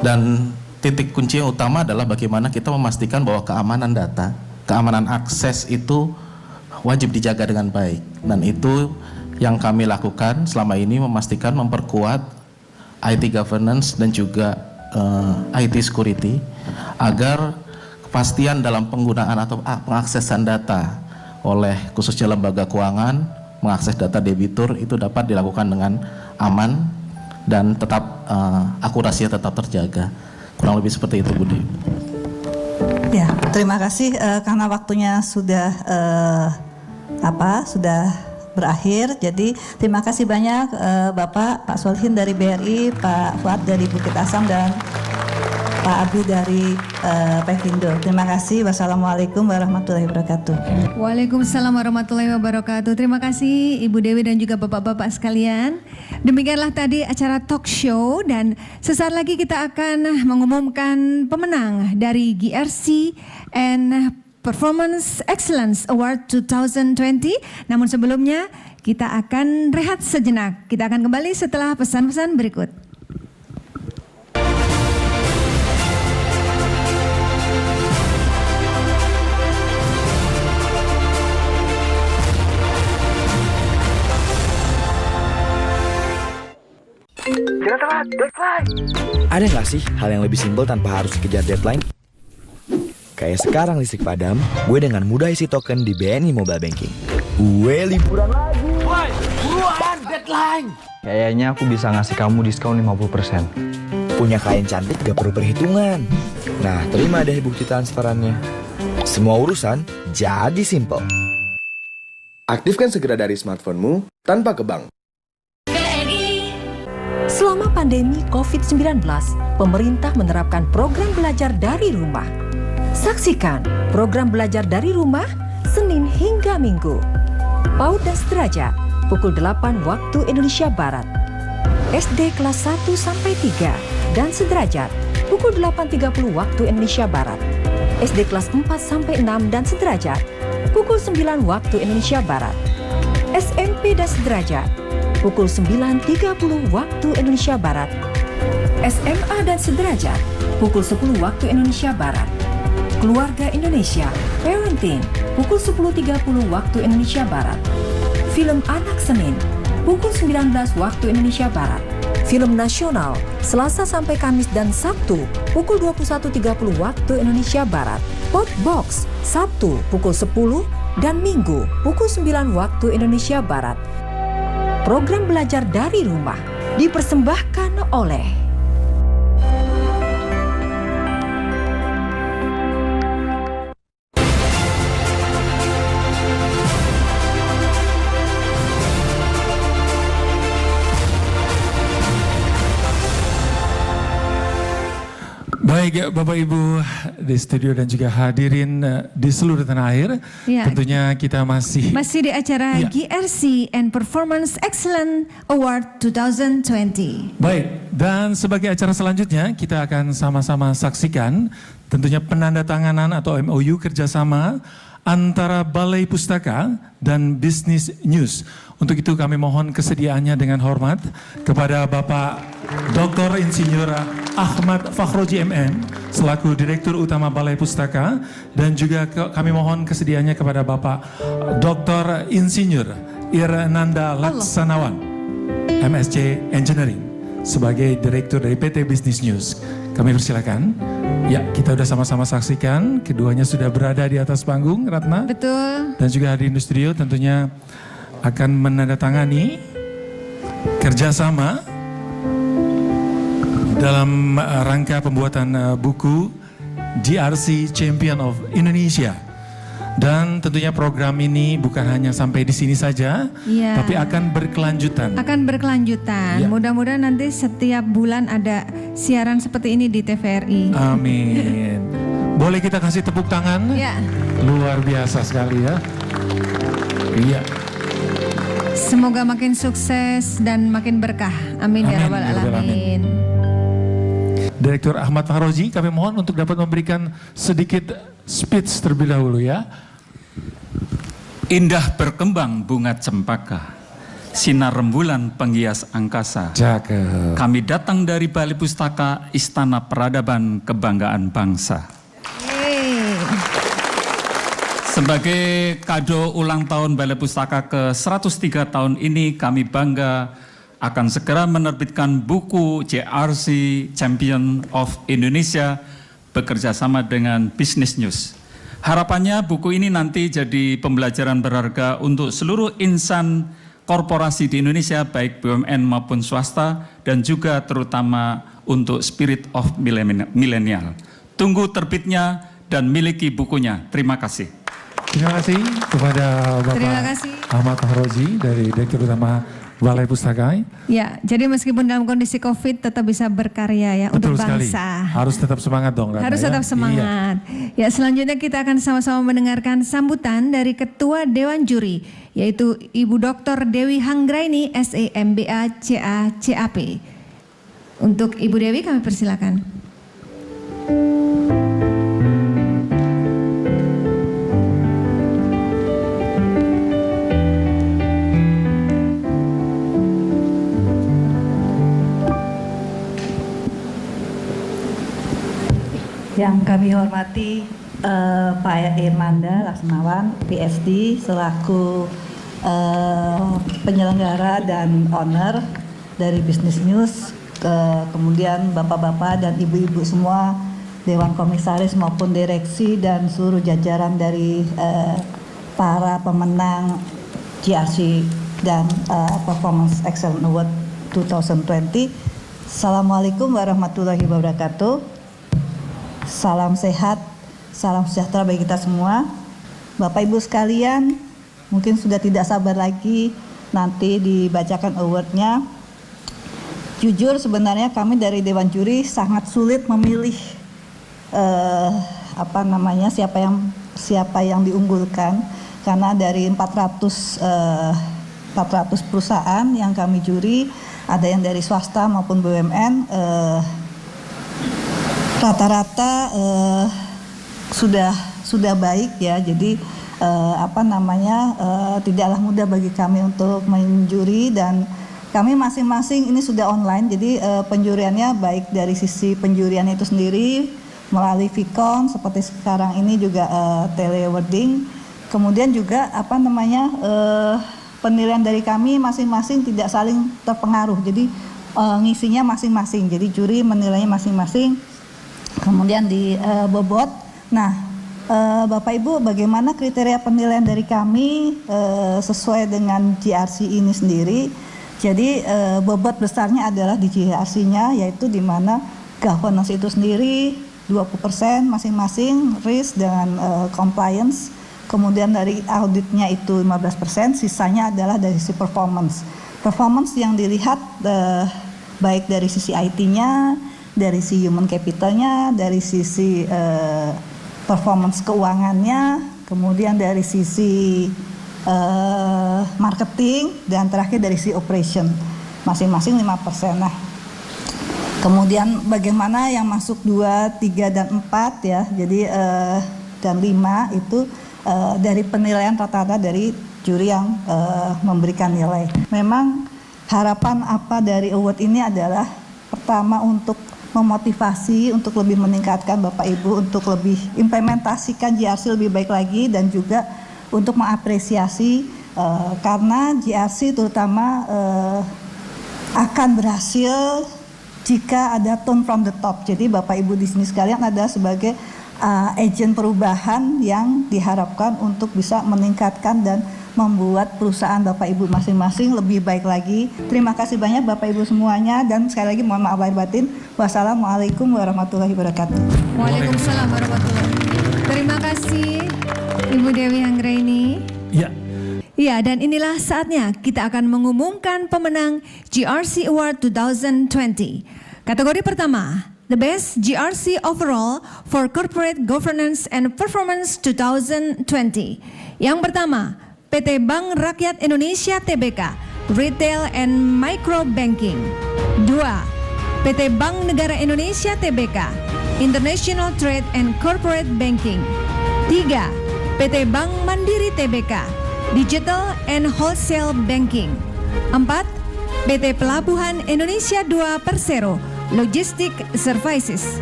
dan titik kunci yang utama adalah bagaimana kita memastikan bahwa keamanan data, keamanan akses itu wajib dijaga dengan baik. Dan itu yang kami lakukan selama ini, memastikan memperkuat IT governance dan juga IT security agar kepastian dalam penggunaan atau pengaksesan data oleh khususnya lembaga keuangan, mengakses data debitur itu dapat dilakukan dengan aman dan tetap akurasinya tetap terjaga. Kurang lebih seperti itu, Budi. Ya, terima kasih karena waktunya sudah sudah berakhir. Jadi terima kasih banyak Bapak, Pak Solihin dari BRI, Pak Fuad dari Bukit Asam, dan Pak Abi dari Pevindo. Terima kasih. Wassalamualaikum warahmatullahi wabarakatuh. Waalaikumsalam warahmatullahi wabarakatuh. Terima kasih Ibu Dewi dan juga Bapak-Bapak sekalian. Demikianlah tadi acara talk show, dan sesaat lagi kita akan mengumumkan pemenang dari GRC and Performance Excellence Award 2020. Namun sebelumnya kita akan rehat sejenak. Kita akan kembali setelah pesan-pesan berikut. Jangan telat, deadline. Ada nggak sih hal yang lebih simpel tanpa harus kejar deadline? Kayak sekarang listrik padam, gue dengan mudah isi token di BNI Mobile Banking. Gue liburan lagi. Woi, buruan, deadline. Kayaknya aku bisa ngasih kamu diskon 50%. Punya klien cantik gak perlu perhitungan. Nah, terima deh bukti transferannya. Semua urusan jadi simple. Aktifkan segera dari smartphone-mu tanpa ke bank. Selama pandemi COVID-19, pemerintah menerapkan program belajar dari rumah. Saksikan program belajar dari rumah Senin hingga Minggu. PAUD dan sederajat pukul 8 waktu Indonesia Barat. SD kelas 1 sampai 3 dan sederajat pukul 8.30 waktu Indonesia Barat. SD kelas 4 sampai 6 dan sederajat pukul 9 waktu Indonesia Barat. SMP dan sederajat pukul 9.30 waktu Indonesia Barat. SMA dan sederajat pukul 10 waktu Indonesia Barat. Keluarga Indonesia, Parenting, pukul 10.30 waktu Indonesia Barat. Film Anak Senin, pukul 19 waktu Indonesia Barat. Film Nasional, Selasa sampai Kamis dan Sabtu, pukul 21.30 waktu Indonesia Barat. Potbox, Sabtu, pukul 10 dan Minggu, pukul 9 waktu Indonesia Barat. Program belajar dari rumah dipersembahkan oleh Baik Bapak Ibu di studio dan juga hadirin di seluruh tanah air, ya, tentunya kita masih di acara GRC and Performance Excellence Award 2020. Baik, dan sebagai acara selanjutnya kita akan sama-sama saksikan tentunya penandatanganan atau MOU kerjasama antara Balai Pustaka dan Business News. Untuk itu kami mohon kesediaannya dengan hormat kepada Bapak Dr. Insinyur Ahmad Fakhroji MM selaku Direktur Utama Balai Pustaka, dan juga kami mohon kesediaannya kepada Bapak Dr. Insinyur Irnanda Laksanawan MSc Engineering sebagai Direktur dari PT Business News. Kami persilakan. Ya, kita sudah sama-sama saksikan, keduanya sudah berada di atas panggung, Ratna. Betul. Dan juga hadirin di studio tentunya akan menandatangani kerjasama dalam rangka pembuatan buku GRC Champion of Indonesia. Dan tentunya program ini bukan hanya sampai di sini saja, Iya. tapi akan berkelanjutan. Akan berkelanjutan. Ya. Mudah-mudahan nanti setiap bulan ada siaran seperti ini di TVRI. Amin. Boleh kita kasih tepuk tangan? Ya. Luar biasa sekali ya. Iya. Semoga makin sukses dan makin berkah. Amin, ya rabbal alamin. Direktur Ahmad Fahrozi, kami mohon untuk dapat memberikan sedikit speech terlebih dahulu ya. Indah berkembang bunga cempaka, sinar rembulan penghias angkasa. Cakep. Kami datang dari Balai Pustaka Istana Peradaban Kebanggaan Bangsa. Sebagai kado ulang tahun Balai Pustaka ke-103 tahun ini, kami bangga akan segera menerbitkan buku JRC Champion of Indonesia bekerja sama dengan Business News. Harapannya buku ini nanti jadi pembelajaran berharga untuk seluruh insan korporasi di Indonesia, baik BUMN maupun swasta, dan juga terutama untuk spirit of millennial. Tunggu terbitnya dan miliki bukunya. Terima kasih. Terima kasih kepada Bapak Terima kasih. Ahmad Fahrozi dari Direktur Utama Balai Pustaka. Ya, jadi meskipun dalam kondisi COVID tetap bisa berkarya ya untuk sekali. bangsa. Harus tetap semangat dong, Rana, Harus ya? tetap semangat. Ya, selanjutnya kita akan sama-sama mendengarkan sambutan dari Ketua Dewan Juri, yaitu Ibu Dr. Dewi Hanggraini, SE MBA CA CAP. Untuk Ibu Dewi kami persilakan. Yang kami hormati Pak Irmanda Laksmawan, PSD, selaku penyelenggara dan owner dari Business News, kemudian bapak-bapak dan ibu-ibu semua, Dewan Komisaris maupun direksi dan seluruh jajaran dari para pemenang GRC dan Performance Excellence Award 2020. Assalamualaikum warahmatullahi wabarakatuh. Salam sehat, salam sejahtera bagi kita semua. Bapak Ibu sekalian, mungkin sudah tidak sabar lagi nanti dibacakan awardnya. Jujur sebenarnya kami dari Dewan Juri sangat sulit memilih siapa yang diunggulkan, karena dari 400 perusahaan yang kami juri, ada yang dari swasta maupun BUMN. Rata-rata sudah baik ya, jadi tidaklah mudah bagi kami untuk menjuri, dan kami masing-masing ini sudah online, jadi penjuriannya baik dari sisi penjurian itu sendiri melalui Vicon seperti sekarang ini juga teleawarding, kemudian juga penilaian dari kami masing-masing tidak saling terpengaruh, jadi ngisinya masing-masing, jadi juri menilainya masing-masing. Kemudian di bobot. Nah, Bapak Ibu, bagaimana kriteria penilaian dari kami sesuai dengan GRC ini sendiri? Jadi bobot besarnya adalah di GRC-nya, yaitu di mana governance itu sendiri 20% masing-masing, risk dan compliance. Kemudian dari auditnya itu 15%, sisanya adalah dari sisi performance. Performance yang dilihat baik dari sisi IT-nya, dari sisi human capitalnya, dari sisi performance keuangannya, kemudian dari sisi marketing, dan terakhir dari sisi operation, masing-masing 5%. Nah, kemudian bagaimana yang masuk 2, 3, dan 4 ya, jadi dan 5 itu dari penilaian rata-rata dari juri yang memberikan nilai. Memang harapan apa dari award ini adalah pertama untuk memotivasi untuk lebih meningkatkan Bapak Ibu untuk lebih implementasikan GRC lebih baik lagi, dan juga untuk mengapresiasi karena GRC terutama akan berhasil jika ada tone from the top. Jadi Bapak Ibu di sini sekalian adalah sebagai agen perubahan yang diharapkan untuk bisa meningkatkan dan membuat perusahaan Bapak Ibu masing-masing lebih baik lagi. Terima kasih banyak Bapak Ibu semuanya, dan sekali lagi mohon maaf lahir batin. Wassalamualaikum warahmatullahi wabarakatuh. Waalaikumsalam warahmatullahi wabarakatuh. Terima kasih Ibu Dewi Anggraini. Ya. Ya, dan inilah saatnya kita akan mengumumkan pemenang GRC Award 2020. Kategori pertama, The Best GRC Overall for Corporate Governance and Performance 2020. Yang pertama, PT Bank Rakyat Indonesia Tbk, Retail and Micro Banking. 2, PT Bank Negara Indonesia Tbk, International Trade and Corporate Banking. 3, PT Bank Mandiri Tbk, Digital and Wholesale Banking. 4, PT Pelabuhan Indonesia 2 Persero, Logistic Services.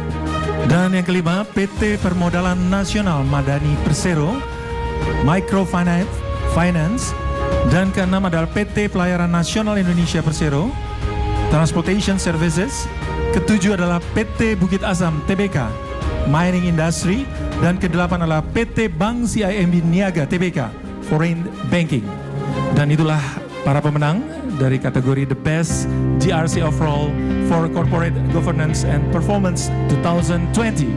Dan yang kelima, PT Permodalan Nasional Madani Persero, Microfinance. Dan keenam adalah PT Pelayaran Nasional Indonesia Persero, Transportation Services. Ketujuh adalah PT Bukit Asam Tbk, Mining Industry. Dan kedelapan adalah PT Bank CIMB Niaga Tbk, Foreign Banking. Dan itulah para pemenang dari kategori The Best GRC Overall for Corporate Governance and Performance 2020.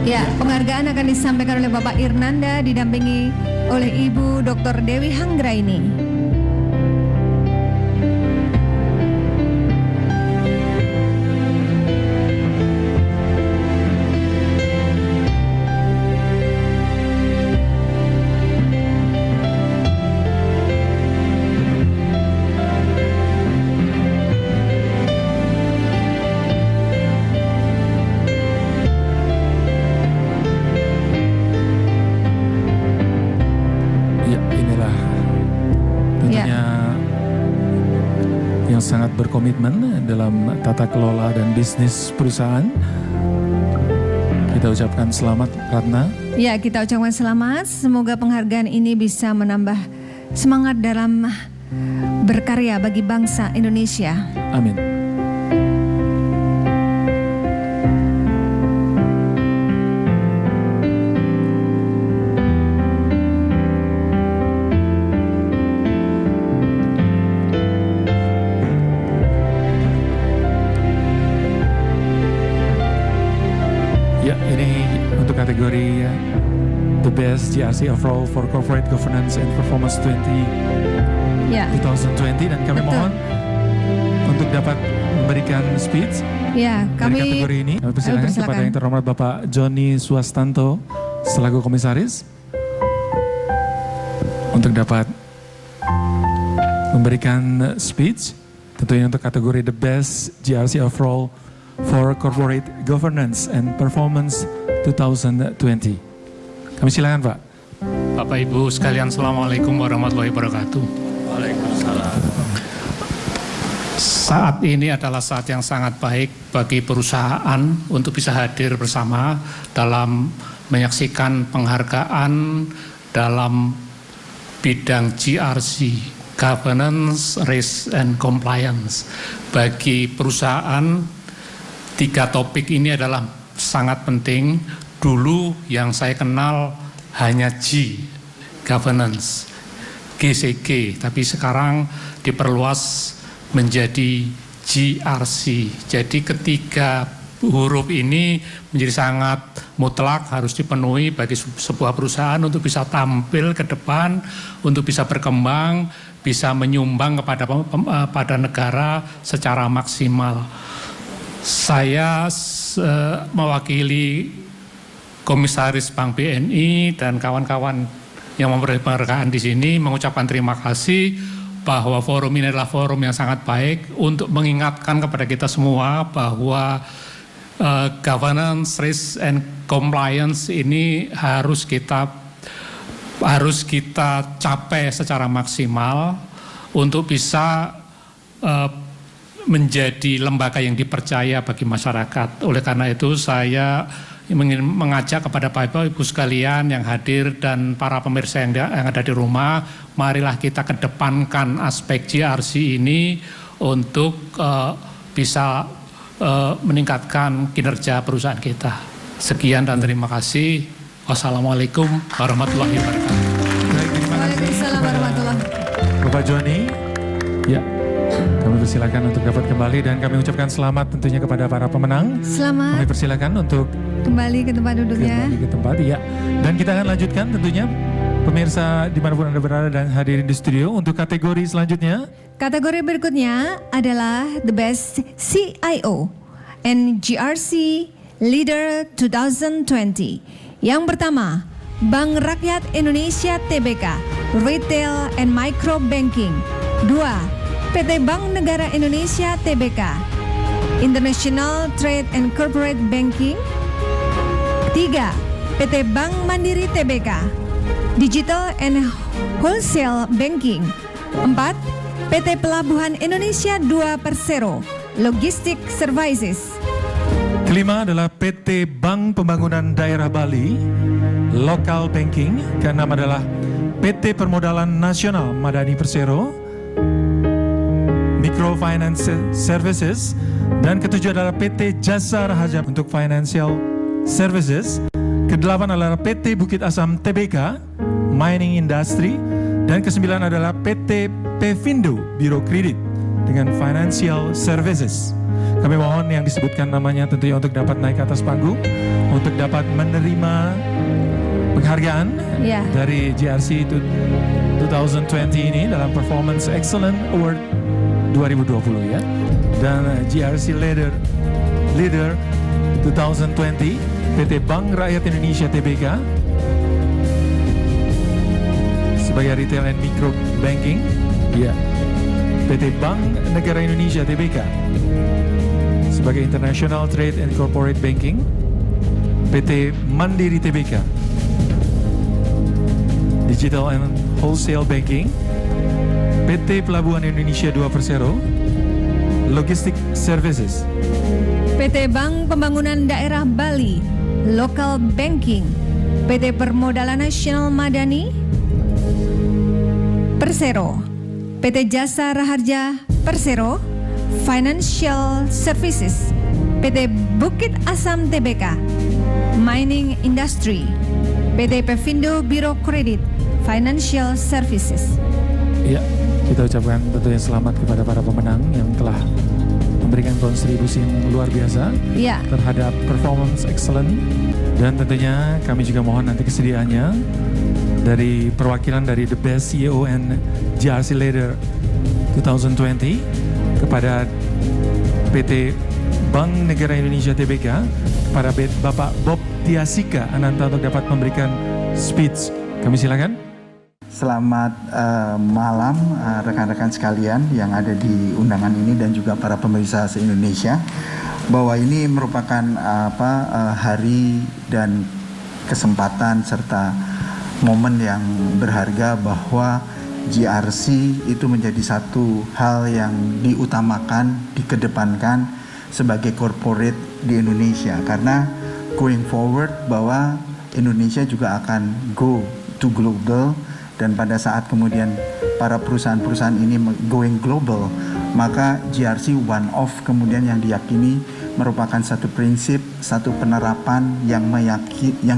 Ya, penghargaan akan disampaikan oleh Bapak Irnanda didampingi oleh Ibu Dr. Dewi Anggraini. Sangat berkomitmen dalam tata kelola dan bisnis perusahaan. Kita ucapkan selamat Ratna. Ya, kita ucapkan selamat. Semoga penghargaan ini bisa menambah semangat dalam berkarya bagi bangsa Indonesia. Amin. Kategori The Best GRC Overall for Corporate Governance and Performance 2020 dan kami mohon untuk dapat memberikan speech dari kategori ini. Kami persilakan kepada yang terhormat Bapak Joni Suwastanto selaku komisaris untuk dapat memberikan speech tentunya untuk kategori The Best GRC Overall for Corporate Governance and Performance 2020. Kami silakan Pak. Bapak Ibu sekalian, Assalamualaikum warahmatullahi wabarakatuh. Waalaikumsalam. Saat ini adalah saat yang sangat baik bagi perusahaan untuk bisa hadir bersama dalam menyaksikan penghargaan dalam bidang GRC, Governance, Risk, and Compliance. Bagi perusahaan, 3 topik ini adalah sangat penting. Dulu yang saya kenal hanya G, governance, GCG, tapi sekarang diperluas menjadi GRC. Jadi ketiga huruf ini menjadi sangat mutlak, harus dipenuhi bagi sebuah perusahaan untuk bisa tampil ke depan, untuk bisa berkembang, bisa menyumbang kepada negara secara maksimal. Saya mewakili Komisaris Bank BNI dan kawan-kawan yang memberi penghargaan di sini mengucapkan terima kasih bahwa forum ini adalah forum yang sangat baik untuk mengingatkan kepada kita semua bahwa governance, risk, and compliance ini harus kita capai secara maksimal untuk bisa menjadi lembaga yang dipercaya bagi masyarakat. Oleh karena itu saya ingin mengajak kepada Bapak Ibu sekalian yang hadir dan para pemirsa yang ada di rumah, marilah kita kedepankan aspek GRC ini untuk bisa meningkatkan kinerja perusahaan kita. Sekian dan terima kasih. Wassalamualaikum warahmatullahi wabarakatuh. Waalaikumsalam warahmatullahi wabarakatuh. Bapak Joni, ya. Kami persilakan untuk dapat kembali dan kami ucapkan selamat tentunya kepada para pemenang. Selamat. Kami persilakan untuk Kembali ke tempat duduknya. kembali ke tempat, ya. Dan kita akan lanjutkan tentunya pemirsa dimanapun Anda berada dan hadirin di studio untuk kategori selanjutnya. Kategori berikutnya adalah The Best CIO and GRC Leader 2020. Yang pertama, Bank Rakyat Indonesia Tbk, Retail and Micro Banking. 2. PT Bank Negara Indonesia Tbk, International Trade and Corporate Banking. 3. PT Bank Mandiri Tbk, Digital and Wholesale Banking. 4. PT Pelabuhan Indonesia 2 Persero, Logistic Services. Kelima adalah PT Bank Pembangunan Daerah Bali, Local Banking. Keenam adalah PT Permodalan Nasional Madani Persero, Microfinance Services. Dan ketujuh adalah PT Jasa Raharja untuk Financial Services. Kedelapan adalah PT Bukit Asam Tbk, Mining Industry. Dan kesembilan adalah PT Pevindo, Biro Kredit dengan Financial Services. Kami mohon yang disebutkan namanya tentunya untuk dapat naik ke atas panggung, untuk dapat menerima penghargaan dari GRC 2020 ini dalam Performance Excellence Award 2020 ya. Dan GRC Leader 2020 PT Bank Rakyat Indonesia Tbk sebagai Retail and Micro Banking, ya. PT Bank Negara Indonesia Tbk sebagai International Trade and Corporate Banking, PT Mandiri Tbk, Digital and Wholesale Banking, PT Pelabuhan Indonesia 2 Persero, Logistic Services, PT Bank Pembangunan Daerah Bali, Local Banking, PT Permodalan Nasional Madani Persero, PT Jasa Raharja Persero, Financial Services, PT Bukit Asam Tbk, Mining Industry, PT Pevindo Biro Kredit, Financial Services. Ya, kita ucapkan tentunya selamat kepada para pemenang yang telah memberikan kontribusi yang luar biasa terhadap Performance Excellent. Dan tentunya kami juga mohon nanti kesediaannya dari perwakilan dari The Best CEO and GRC Leader 2020 kepada PT Bank Negara Indonesia Tbk, kepada Bapak Bob Tiasika Ananta untuk dapat memberikan speech. Kami silakan. Selamat malam rekan-rekan sekalian yang ada di undangan ini dan juga para pemirsa se-Indonesia, bahwa ini merupakan hari dan kesempatan serta momen yang berharga bahwa GRC itu menjadi satu hal yang diutamakan, dikedepankan sebagai corporate di Indonesia, karena going forward bahwa Indonesia juga akan go to global. Dan pada saat kemudian para perusahaan-perusahaan ini going global, maka GRC one of kemudian yang diyakini merupakan satu prinsip, satu penerapan yang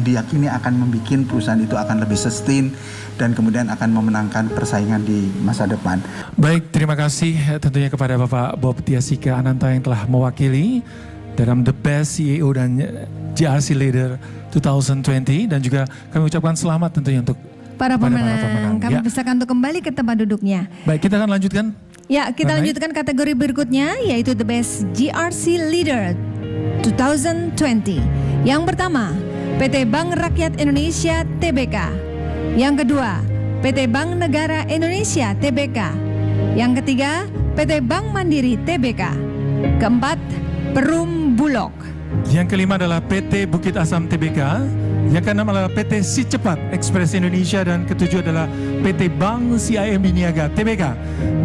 diyakini akan membuat perusahaan itu akan lebih sustain dan kemudian akan memenangkan persaingan di masa depan. Baik, terima kasih tentunya kepada Bapak Bob Tiasika Ananta yang telah mewakili dalam The Best CEO dan GRC Leader 2020, dan juga kami ucapkan selamat tentunya untuk para pemenang. Kami persilakan untuk kembali ke tempat duduknya. Baik, kita akan lanjutkan. Ya, kita lanjutkan kategori berikutnya, yaitu The Best GRC Leader 2020. Yang pertama, PT Bank Rakyat Indonesia Tbk. Yang kedua, PT Bank Negara Indonesia Tbk. Yang ketiga, PT Bank Mandiri Tbk. Keempat, Perum Bulog. Yang kelima adalah PT Bukit Asam Tbk. Yang keenam adalah PT Si Cepat Express Indonesia, dan ketujuh adalah PT Bank CIMB Niaga Tbk.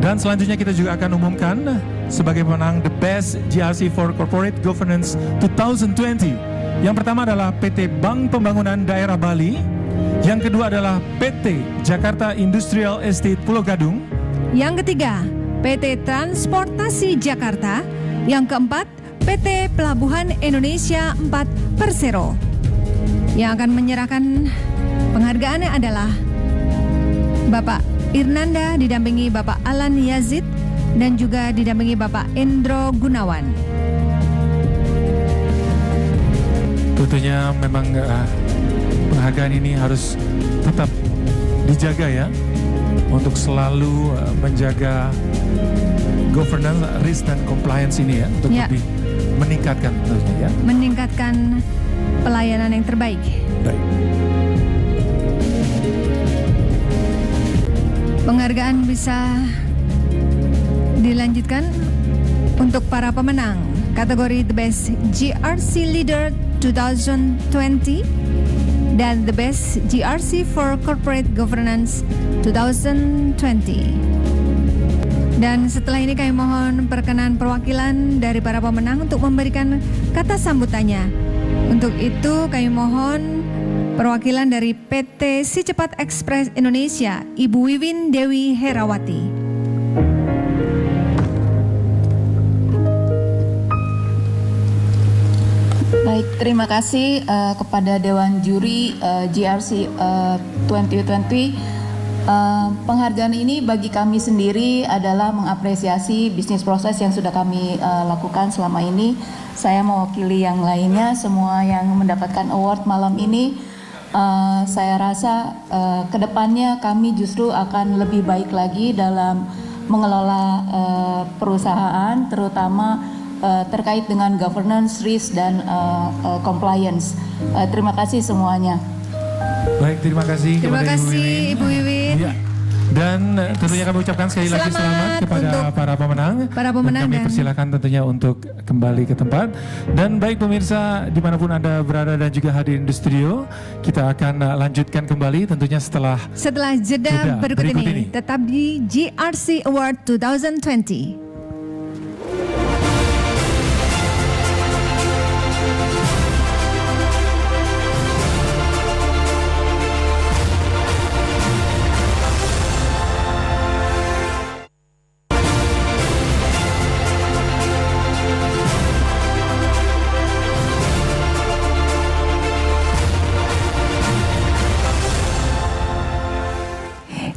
Dan selanjutnya kita juga akan umumkan sebagai pemenang The Best GRC for Corporate Governance 2020. Yang pertama adalah PT Bank Pembangunan Daerah Bali. Yang kedua adalah PT Jakarta Industrial Estate Pulau Gadung. Yang ketiga, PT Transportasi Jakarta. Yang keempat, PT Pelabuhan Indonesia 4 Persero. Yang akan menyerahkan penghargaannya adalah Bapak Irnanda didampingi Bapak Alan Yazid, dan juga didampingi Bapak Endro Gunawan. Tentunya memang penghargaan ini harus tetap dijaga ya, untuk selalu menjaga governance, risk dan compliance ini ya, untuk lebih meningkatkan tentunya ya. Meningkatkan pelayanan yang terbaik. Baik. Penghargaan bisa dilanjutkan untuk para pemenang kategori The Best GRC Leader 2020 dan The Best GRC for Corporate Governance 2020. Dan setelah ini kami mohon perkenan perwakilan dari para pemenang untuk memberikan kata sambutannya. Untuk itu kami mohon perwakilan dari PT Si Cepat Express Indonesia, Ibu Wiwin Dewi Herawati. Baik, terima kasih kepada Dewan Juri GRC 2020. Penghargaan ini bagi kami sendiri adalah mengapresiasi bisnis proses yang sudah kami lakukan selama ini. Saya mewakili yang lainnya, semua yang mendapatkan award malam ini. Saya rasa kedepannya kami justru akan lebih baik lagi dalam mengelola perusahaan, terutama terkait dengan governance, risk, dan compliance. Terima kasih semuanya. Baik, terima kasih. Terima kasih Ibu Wiwin. Ya. Dan tentunya kami ucapkan sekali lagi selamat kepada para pemenang. Dan kami persilakan tentunya untuk kembali ke tempat. Dan baik pemirsa dimanapun Anda berada dan juga hadir di studio, kita akan lanjutkan kembali tentunya setelah jeda berikut ini. Tetap di GRC Award 2020.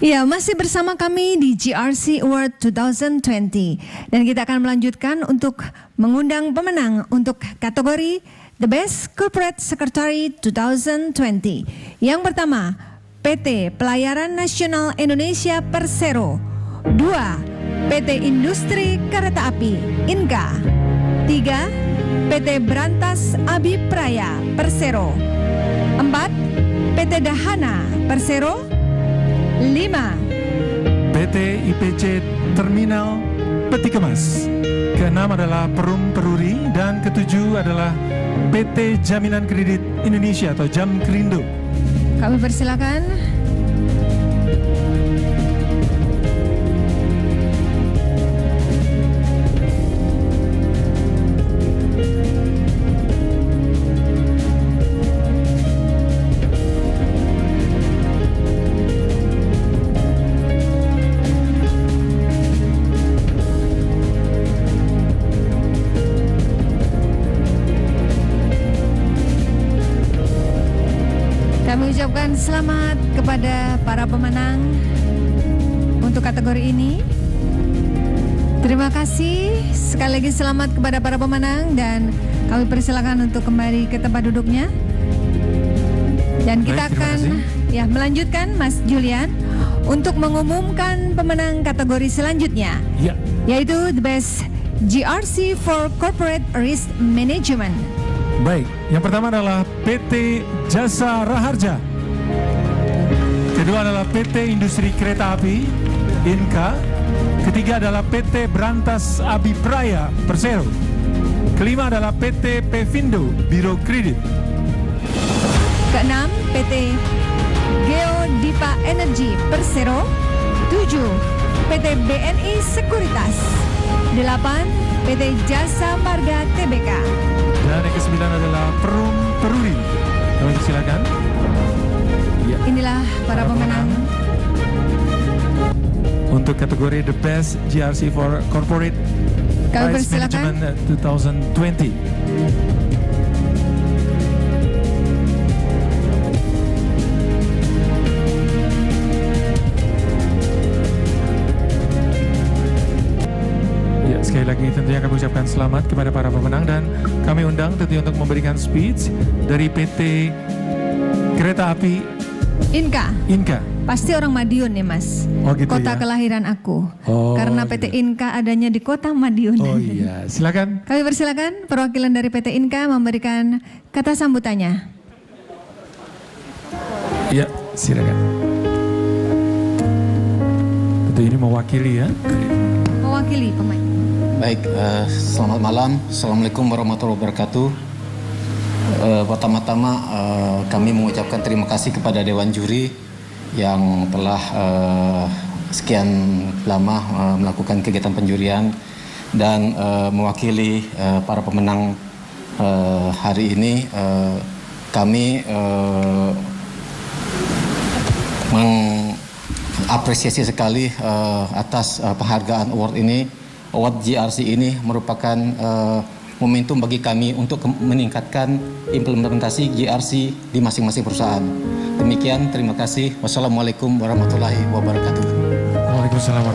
Ya, masih bersama kami di GRC Award 2020 dan kita akan melanjutkan untuk mengundang pemenang untuk kategori The Best Corporate Secretary 2020. Yang pertama, PT Pelayaran Nasional Indonesia Persero. 2, PT Industri Kereta Api Inka. 3, PT Berantas Abipraya Persero. 4, PT Dahana Persero. 5, PT IPC Terminal Peti Kemas. Ke-6 adalah Perum Peruri dan ke-7 adalah PT Jaminan Kredit Indonesia atau Jamkrindo. Kami persilakan. Kami ucapkan selamat kepada para pemenang untuk kategori ini. Terima kasih sekali lagi, selamat kepada para pemenang dan kami persilakan untuk kembali ke tempat duduknya. Dan kita akan melanjutkan Mas Julian untuk mengumumkan pemenang kategori selanjutnya, yaitu The Best GRC for Corporate Risk Management. Baik, yang pertama adalah PT Jasa Raharja. Kedua adalah PT Industri Kereta Api Inka. Ketiga adalah PT Berantas Abipraya Persero. Kelima adalah PT Pevindo Biro Kredit. Keenam, PT Geodipa Energy Persero. 7, PT BNI Sekuritas. 8, PT Jasa Marga Tbk. Dan yang ke-9 adalah Perum Peruri. Kami silakan. Ya. Inilah para pemenang untuk kategori The Best GRC for Corporate Risk Management 2020. sekali lagi tentunya kami ucapkan selamat kepada para pemenang dan kami undang tentunya untuk memberikan speech dari PT Kereta Api Inka. Pasti orang Madiun nih Mas. Oh gitu Kota ya? kelahiran aku. Oh, Karena PT Inka adanya di kota Madiun. Oh iya, silakan. Kami persilakan perwakilan dari PT Inka memberikan kata sambutannya. Iya, silakan. Tentu ini mewakili ya. Mewakili pemain. Baik, selamat malam. Assalamualaikum warahmatullahi wabarakatuh. Pertama-tama kami mengucapkan terima kasih kepada Dewan Juri yang telah sekian lama melakukan kegiatan penjurian dan mewakili para pemenang hari ini. Kami mengapresiasi sekali atas penghargaan award ini. Award GRC ini merupakan momentum bagi kami untuk meningkatkan implementasi GRC di masing-masing perusahaan. Demikian, terima kasih. Wassalamualaikum warahmatullahi wabarakatuh.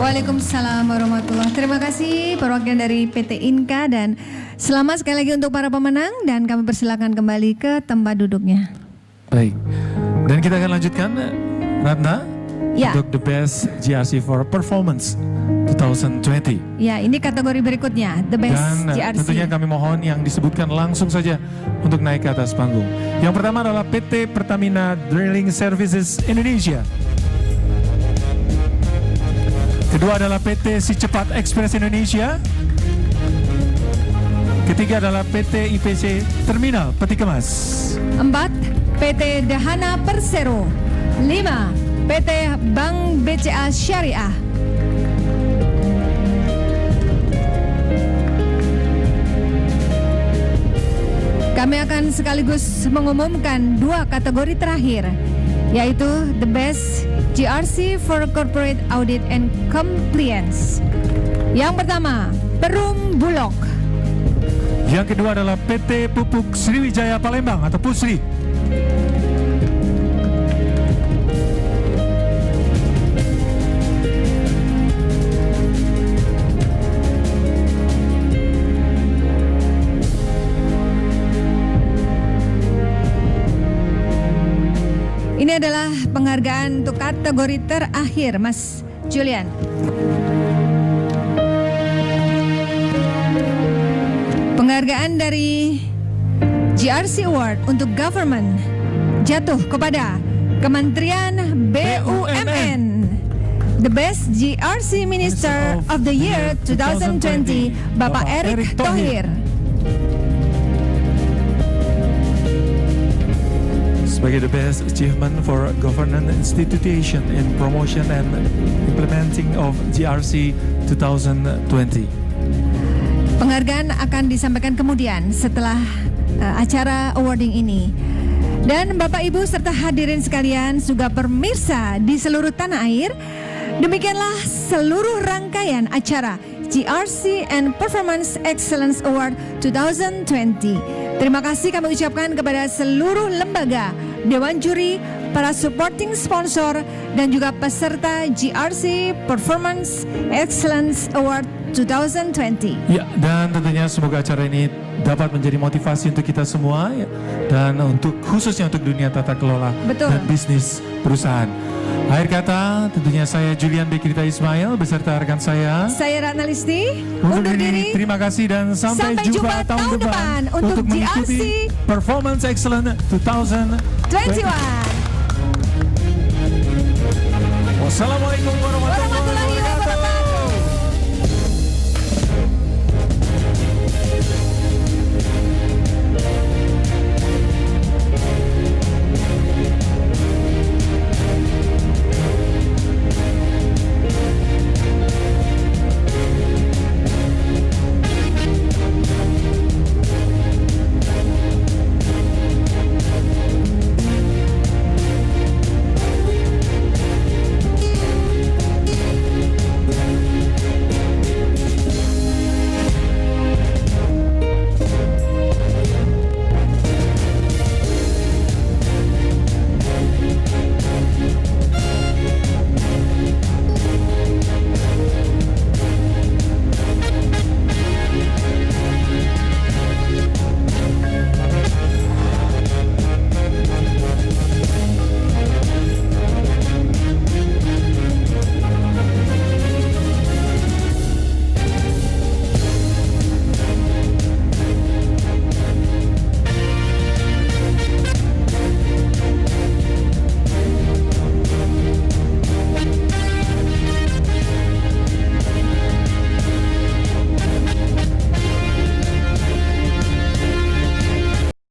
Waalaikumsalam warahmatullahi. Terima kasih perwakilan dari PT Inka dan selamat sekali lagi untuk para pemenang dan kami persilakan kembali ke tempat duduknya. Baik. Dan kita akan lanjutkan Ratna Ya. untuk the best GRC for performance 2020. Ya, ini kategori berikutnya, the best Dan GRC. tentunya kami mohon yang disebutkan langsung saja untuk naik ke atas panggung. Yang pertama adalah PT Pertamina Drilling Services Indonesia. Kedua adalah PT Si Cepat Express Indonesia. Ketiga adalah PT IPC Terminal Peti Kemas. 4. PT Dahana Persero. 5. PT Bank BCA Syariah. Kami akan sekaligus mengumumkan 2 kategori terakhir, yaitu The Best GRC for Corporate Audit and Compliance. Yang pertama, Perum Bulog. Yang kedua adalah PT Pupuk Sriwijaya Palembang atau PUSRI. Ini adalah penghargaan untuk kategori terakhir, Mas Julian. Penghargaan dari GRC Award untuk Government jatuh kepada Kementerian BUMN. The Best GRC Minister of the Year 2020, Bapak Erick Thohir. Sebagai the best achievement for governance institution in promotion and implementing of GRC 2020. Penghargaan akan disampaikan kemudian setelah acara awarding ini. Dan Bapak Ibu serta hadirin sekalian juga pemirsa di seluruh tanah air, demikianlah seluruh rangkaian acara GRC and Performance Excellence Award 2020. Terima kasih kami ucapkan kepada seluruh lembaga, Dewan Juri, para supporting sponsor, dan juga peserta GRC Performance Excellence Award 2020. Ya, dan tentunya semoga acara ini dapat menjadi motivasi untuk kita semua ya, dan untuk khususnya untuk dunia tata kelola dan bisnis perusahaan. Akhir kata, tentunya saya Julian Bekrita Ismail beserta rekan saya Ratna Listi undur diri. Terima kasih dan sampai jumpa tahun depan untuk mengikuti Performance Excellence 2021. Wassalamualaikum warahmatullahi wabarakatuh.